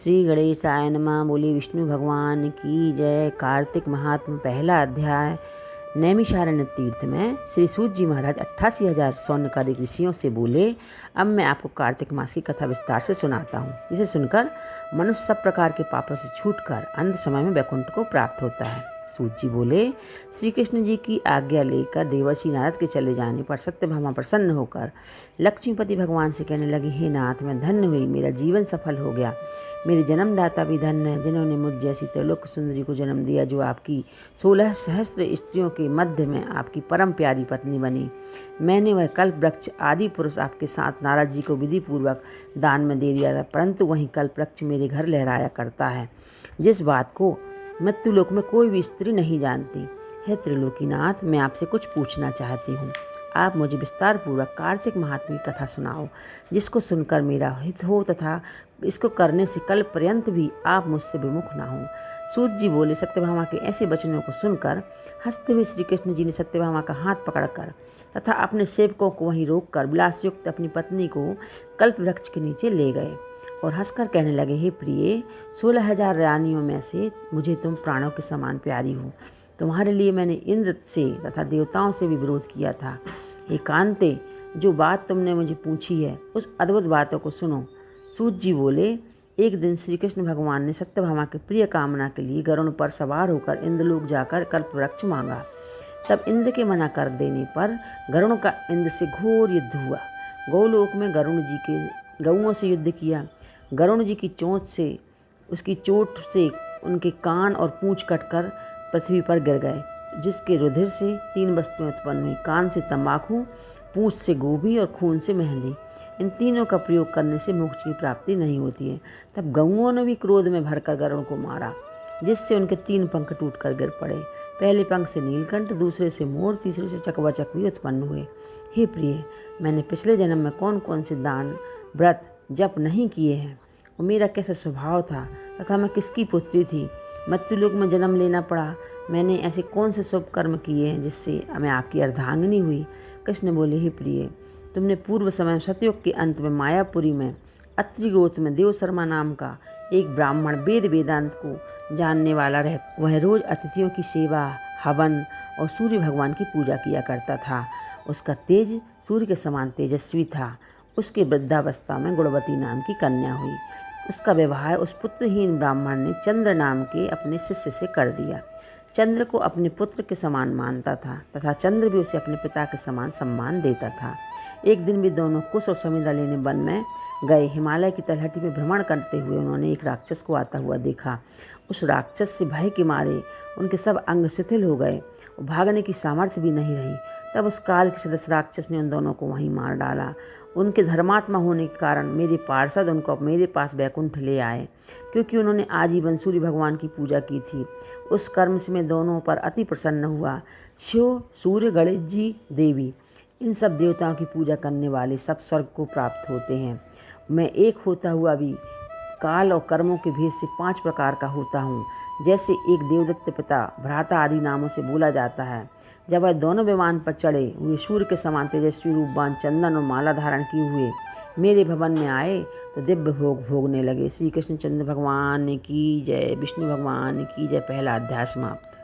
श्री गणेशाय नमः। बोले विष्णु भगवान की जय। कार्तिक महात्म पहला अध्याय। नैमिषारण्य तीर्थ में श्री सूत जी महाराज 88,000 सौनकादिक ऋषियों से बोले, अब मैं आपको कार्तिक मास की कथा विस्तार से सुनाता हूँ, जिसे सुनकर मनुष्य सब प्रकार के पापों से छूटकर अंत समय में वैकुंठ को प्राप्त होता है। सूत जी बोले, श्री कृष्ण जी की आज्ञा लेकर देवर्षि नारद के चले जाने पर सत्यभामा प्रसन्न होकर लक्ष्मीपति भगवान से कहने लगी, हे नाथ, मैं धन्य हुई, मेरा जीवन सफल हो गया। मेरे जन्मदाता भी धन्य है, जिन्होंने मुझ जैसी त्रिलोक सुंदरी को जन्म दिया, जो आपकी 16 सहस्त्र स्त्रियों के मध्य में आपकी परम प्यारी पत्नी बनी। मैंने वह कल्प वृक्ष आदि पुरुष आपके साथ नारद जी को विधि पूर्वक दान में दे दिया था, परंतु वही कल्प वृक्ष मेरे घर लहराया करता है, जिस बात को मृत्युलोक में कोई भी स्त्री नहीं जानती। हे त्रिलोकीनाथ, मैं आपसे कुछ पूछना चाहती हूँ। आप मुझे विस्तार पूर्वक कार्तिक महात्म्य की कथा सुनाओ, जिसको सुनकर मेरा हित हो तथा इसको करने से कल पर्यंत भी आप मुझसे विमुख ना हो। सूत जी बोले, सत्यभामा के ऐसे वचनों को सुनकर हंसते हुए श्री कृष्ण जी ने सत्यभामा का हाथ पकड़कर तथा अपने सेवकों को वहीं रोककर विलासयुक्त अपनी पत्नी को कल्प वृक्ष के नीचे ले गए और हंसकर कहने लगे, हे प्रिय, 16,000 रानियों में से मुझे तुम प्राणों के समान प्यारी हो। तुम्हारे लिए मैंने इंद्र से तथा देवताओं से भी विरोध किया था। हे कांते, जो बात तुमने मुझे पूछी है उस अद्भुत बातों को सुनो। सूत जी बोले, एक दिन श्री कृष्ण भगवान ने सत्यभामा के प्रिय कामना के लिए गरुड़ पर सवार होकर इंद्रलोक जाकर कल्प वृक्ष मांगा। तब इंद्र के मना कर देने पर गरुड़ का इंद्र से घोर युद्ध हुआ। गौलोक में गरुड़ जी के गौओं से युद्ध किया। गरुड़ जी की उसकी चोट से उनके कान और पूंछ कटकर पृथ्वी पर गिर गए, जिसके रुधिर से 3 वस्तुएं उत्पन्न हुई। कान से तंबाकू, पूंछ से गोभी और खून से मेहंदी। इन तीनों का प्रयोग करने से मोक्ष की प्राप्ति नहीं होती है। तब गौओं ने भी क्रोध में भरकर गरुड़ को मारा, जिससे उनके 3 पंख टूटकर गिर पड़े। पहले पंख से नीलकंठ, दूसरे से मोर, तीसरे से चकवाचक भी उत्पन्न हुए। हे प्रिय, मैंने पिछले जन्म में कौन कौन से दान, व्रत, जप नहीं किए हैं, और मेरा कैसा स्वभाव था तथा मैं किसकी पुत्री थी। मृत्युलोक में जन्म लेना पड़ा। मैंने ऐसे कौन से शुभ कर्म किए हैं जिससे मैं आपकी अर्धांगिनी हुई। कृष्ण बोले, हे प्रिय, तुमने पूर्व समय सतयुग के अंत में मायापुरी में अत्रि गोत्र में देवशर्मा नाम का एक ब्राह्मण वेदांत को जानने वाला रह, वह रोज अतिथियों की सेवा, हवन और सूर्य भगवान की पूजा किया करता था। उसका तेज सूर्य के समान तेजस्वी था। उसके वृद्धावस्था में गुणवती नाम की कन्या हुई। उसका विवाह उस पुत्रहीन ब्राह्मण ने चंद्र नाम के अपने शिष्य से कर दिया। चंद्र को अपने पुत्र के समान मानता था तथा चंद्र भी उसे अपने पिता के समान सम्मान देता था। एक दिन भी दोनों कुश और समिधा लेने वन में गए। हिमालय की तलहटी में भ्रमण करते हुए उन्होंने एक राक्षस को आता हुआ देखा। उस राक्षस से भय के मारे उनके सब अंग शिथिल हो गए और भागने की सामर्थ्य भी नहीं रही। तब उस काल के सदस्य राक्षस ने उन दोनों को वहीं मार डाला। उनके धर्मात्मा होने के कारण मेरे पार्षद उनको मेरे पास वैकुंठ ले आए, क्योंकि उन्होंने आजीवन सूर्य भगवान की पूजा की थी। उस कर्म से मैं दोनों पर अति प्रसन्न हुआ। शिव, सूर्य, गणेश जी, देवी, इन सब देवताओं की पूजा करने वाले सब स्वर्ग को प्राप्त होते हैं। मैं एक होता हुआ भी काल और कर्मों के भेद से 5 प्रकार का होता हूँ। जैसे एक देवदत्त, पिता, भ्राता आदि नामों से बोला जाता है। जब वह दोनों विमान पर चढ़े हुए सूर्य के समान तेजस्वी रूपवान चंदन और माला धारण किए हुए मेरे भवन में आए तो दिव्य भोग भोगने लगे। श्री कृष्ण चंद्र भगवान की जय। विष्णु भगवान की जय। पहला अध्याय समाप्त।